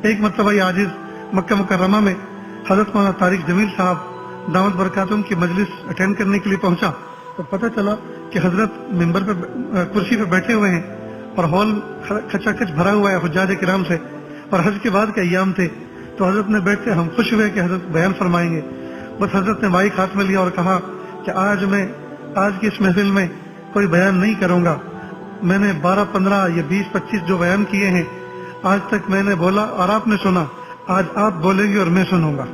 ایک مرتبہ یہ عاجز مکہ مکرمہ میں حضرت مولانا طارق جمیل صاحب دعوت برکاتہم کی مجلس اٹینڈ کرنے کے لیے پہنچا تو پتہ چلا کہ حضرت ممبر پہ کرسی پہ بیٹھے ہوئے ہیں اور ہال کھچا کھچ بھرا ہوا ہے حجاج کرام سے، اور حج کے بعد کے ایام تھے. تو حضرت نے بیٹھتے ہم خوش ہوئے کہ حضرت بیان فرمائیں گے. بس حضرت نے مائک ہاتھ میں لیا اور کہا کہ آج کی اس محفل میں کوئی بیان نہیں کروں گا. میں نے 12 15 یا 20 25 جو بیان کیے ہیں آج تک میں نے بولا اور آپ نے سنا، آج آپ بولیں گے اور میں سنوں گا.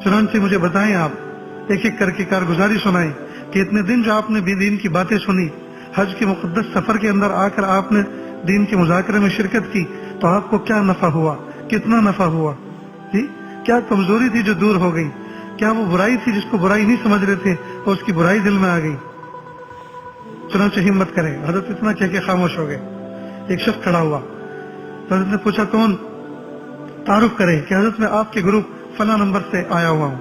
چنانچہ مجھے بتائیں، آپ ایک ایک کر کے کارگزاری سنائیں کہ اتنے دن جو آپ نے بھی دین کی باتیں سنی، حج کے مقدس سفر کے اندر آ کر آپ نے دین کے مذاکرے میں شرکت کی تو آپ کو کیا نفع ہوا، کتنا نفع ہوا جی؟ کیا کمزوری تھی جو دور ہو گئی؟ کیا وہ برائی تھی جس کو برائی نہیں سمجھ رہے تھے اور اس کی برائی دل میں آ گئی؟ چنانچہ ہمت کریں. حضرت اتنا کہہ کے خاموش ہو گئے. ایک شخص کھڑا ہوا، حضرت نے پوچھا کون؟ تعارف کرے کہ حضرت میں آپ کے گروپ فلاں نمبر سے آیا ہوا ہوں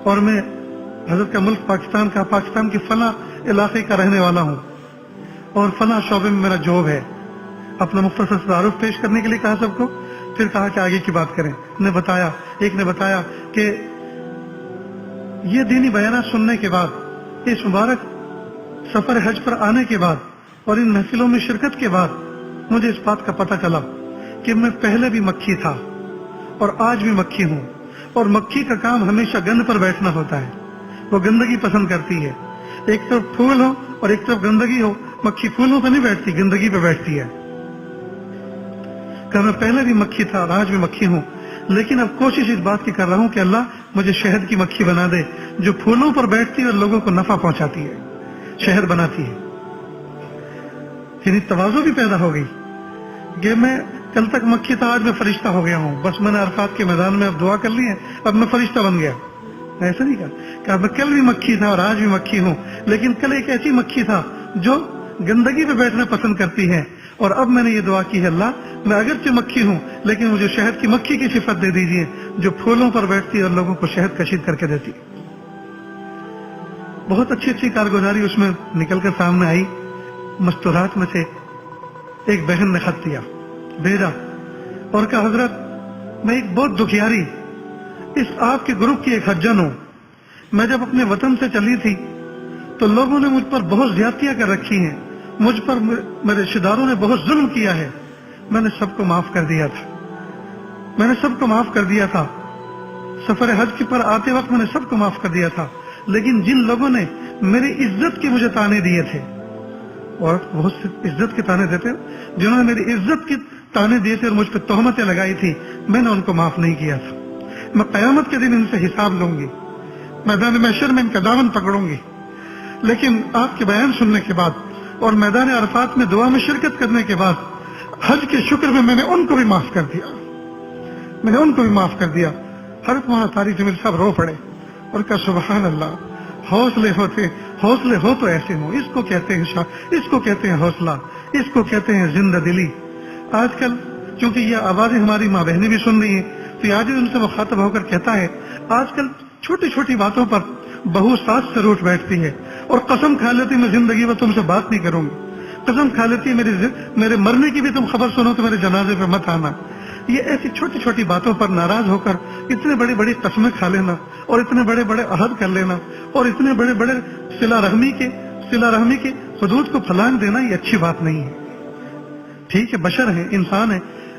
اور میں حضرت کا ملک پاکستان کے فلاں علاقے کا رہنے والا ہوں اور فلاں شعبے میں میرا جاب ہے. اپنا مختصر تعارف پیش کرنے کے لیے کہا سب کو، پھر کہا کہ آگے کی بات کریں. ایک نے بتایا کہ یہ دینی بیانات سننے کے بعد، اس مبارک سفر حج پر آنے کے بعد اور ان محفلوں میں شرکت کے بعد مجھے اس بات کا پتہ چلا کہ میں پہلے بھی مکھی تھا اور آج بھی مکھی ہوں، اور مکھی کا کام ہمیشہ گند پر بیٹھنا ہوتا ہے. وہ گندگی پسند کرتی ہے. ایک طرف پھول ہو اور ایک طرف گندگی ہو، مکھی پھولوں پہ نہیں بیٹھتی، گندگی پہ بیٹھتی ہے. کہ میں پہلے بھی مکھی تھا اور آج بھی مکھی ہوں، لیکن اب کوشش اس بات کی کر رہا ہوں کہ اللہ مجھے شہد کی مکھی بنا دے جو پھولوں پر بیٹھتی ہے اور لوگوں کو نفع پہنچاتی ہے، شہد بناتی ہے. یعنی تواضع بھی پیدا ہو گئی کہ میں کل تک مکھی تھا، آج میں فرشتہ ہو گیا ہوں. بس میں نے عرفات کے میدان میں اب دعا کر لی ہے، اب میں فرشتہ بن گیا. ایسا نہیں کہا کہ میں کل بھی مکھی تھا اور آج بھی مکھی ہوں، لیکن کل ایک ایسی مکھی تھا جو گندگی پہ بیٹھنا پسند کرتی ہے، اور اب میں نے یہ دعا کی ہے اللہ میں اگرچہ مکھی ہوں لیکن مجھے شہد کی مکھی کی صفت دے دیجیے جو پھولوں پر بیٹھتی اور لوگوں کو شہد کشید کر کے دیتی. بہت اچھی کارگزاری اس میں نکل کر سامنے آئی. مستورات میں سے ایک بہن نے خط دیا بھیجا اور کہا حضرت میں ایک بہت دکھیاری اس آپ کے گروپ کی ایک حجن ہوں. میں جب اپنے وطن سے چلی تھی تو لوگوں نے مجھ پر بہت زیادتیاں کر رکھی ہیں، مجھ پر میرے رشتہ داروں نے بہت ظلم کیا ہے. میں نے سب کو معاف کر دیا تھا، سفر حج کے پر آتے وقت میں نے سب کو معاف کر دیا تھا، لیکن جن لوگوں نے میری عزت کے مجھے تانے دیے تھے، اور بہت سے عزت کے تانے دیتے جنہوں نے میری عزت کے تانے دیے تھے اور مجھ پہ تہمتیں لگائی تھی، میں نے ان کو معاف نہیں کیا تھا. میں قیامت کے دن ان سے حساب لوں گی، میدان محشر میں ان کا دامن پکڑوں گی. لیکن آپ کے بیان سننے کے بعد اور میدان عرفات میں دعا میں شرکت کرنے کے بعد حج کے شکر میں نے ان کو بھی معاف کر دیا. حضرت مولانا طارق جمیل صاحب رو پڑے اور کہا سبحان اللہ، حوصلے ہو تو ایسے ہوں. اس کو کہتے ہیں حوصلہ، اس کو کہتے ہیں زندہ دلی. آج کل چونکہ یہ آوازیں ہماری ماں بہنیں بھی سن رہی ہیں تو آج ان سے مخاطب ہو کر کہتا ہے آج کل چھوٹی چھوٹی باتوں پر بہو ساس سے روٹ بیٹھتی ہے اور قسم کھا لیتی میں زندگی میں تم سے بات نہیں کروں گی، قسم کھا لیتی ہے میرے مرنے کی بھی تم خبر سنو تو میرے جنازے پہ مت آنا. یہ ایسی چھوٹی چھوٹی باتوں پر ناراض ہو کر اتنے بڑی بڑی قسمیں کھا لینا اور اتنے بڑے بڑے عہد کر لینا اور اتنے بڑے بڑے صلہ رحمی کے حدود کو پھلانگ دینا یہ اچھی بات نہیں ہے. ٹھیک ہے، بشر ہے،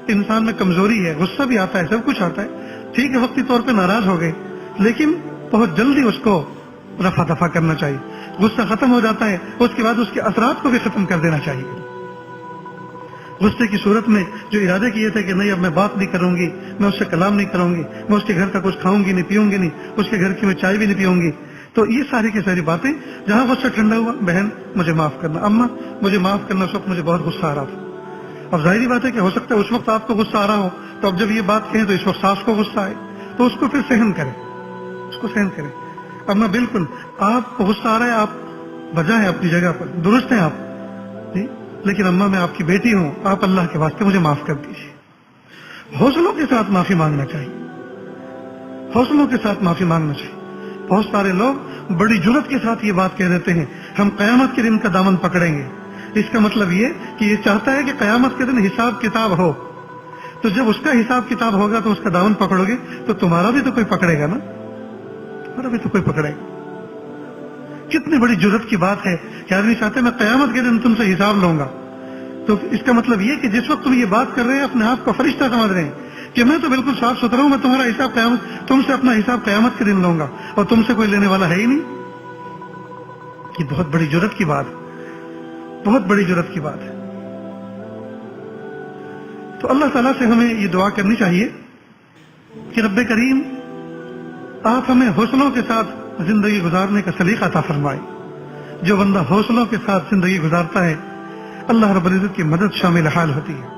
انسان میں کمزوری ہے، غصہ بھی آتا ہے، سب کچھ آتا ہے. ٹھیک ہے، وقتی طور پہ ناراض ہو گئے لیکن بہت جلدی اس کو رفع دفع کرنا چاہیے. غصہ ختم ہو جاتا ہے اس کے بعد اس کے اثرات کو بھی ختم کر دینا چاہیے. غصے کی صورت میں جو ارادے کیے تھے کہ نہیں اب میں بات نہیں کروں گی، میں اس سے کلام نہیں کروں گی، میں اس کے گھر کا کچھ کھاؤں گی نہیں، پیوں گی نہیں، اس کے گھر کی میں چائے بھی نہیں پیوں گی، تو یہ ساری کی ساری باتیں جہاں غصہ ٹھنڈا ہوا، بہن مجھے معاف کرنا، اماں مجھے معاف کرنا، اس وقت مجھے بہت غصہ آ رہا تھا. اب ظاہری بات ہے کہ ہو سکتا ہے اس وقت آپ کو غصہ آ رہا ہو تو اب جب یہ بات کہیں تو اس وقت ساس کو غصہ آئے تو اس کو پھر سہن کریں. اماں بالکل آپ کو غصہ آ رہا ہے، آپ بجا ہے اپنی جگہ پر، درست ہیں آپ جی، لیکن اماں میں آپ کی بیٹی ہوں، آپ اللہ کے واسطے مجھے معاف کر دیجیے. حوصلوں کے ساتھ معافی مانگنا چاہیے. بہت سارے لوگ بڑی جرأت کے ساتھ یہ بات کہہ دیتے ہیں ہم قیامت کے دن کا دامن پکڑیں گے. اس کا مطلب یہ کہ یہ چاہتا ہے کہ قیامت کے دن حساب کتاب ہو. تو جب اس کا حساب کتاب ہوگا تو اس کا دامن پکڑو گے تو تمہارا بھی تو کوئی پکڑے گا نا، تمہارا بھی تو کوئی پکڑے گا۔ کتنی بڑی جرت کی بات ہے کہ آدمی چاہتے میں قیامت کے دن تم سے حساب لوں گا، تو اس کا مطلب یہ کہ جس وقت تم یہ بات کر رہے ہیں اپنے آپ کو فرشتہ سمجھ رہے ہیں کہ میں تو بالکل صاف ستھرا ہوں، میں تمہارا حساب قیامت، تم سے اپنا حساب قیامت کے دن لوں گا اور تم سے کوئی لینے والا ہے ہی نہیں۔ یہ بہت بڑی جرت کی بات ہے، بہت بڑی جرت کی بات ہے۔ تو اللہ تعالیٰ سے ہمیں یہ دعا کرنی چاہیے کہ رب کریم آپ ہمیں حوصلوں کے ساتھ زندگی گزارنے کا سلیقہ عطا فرمائے۔ جو بندہ حوصلوں کے ساتھ زندگی گزارتا ہے اللہ رب العزت کی مدد شامل حال ہوتی ہے۔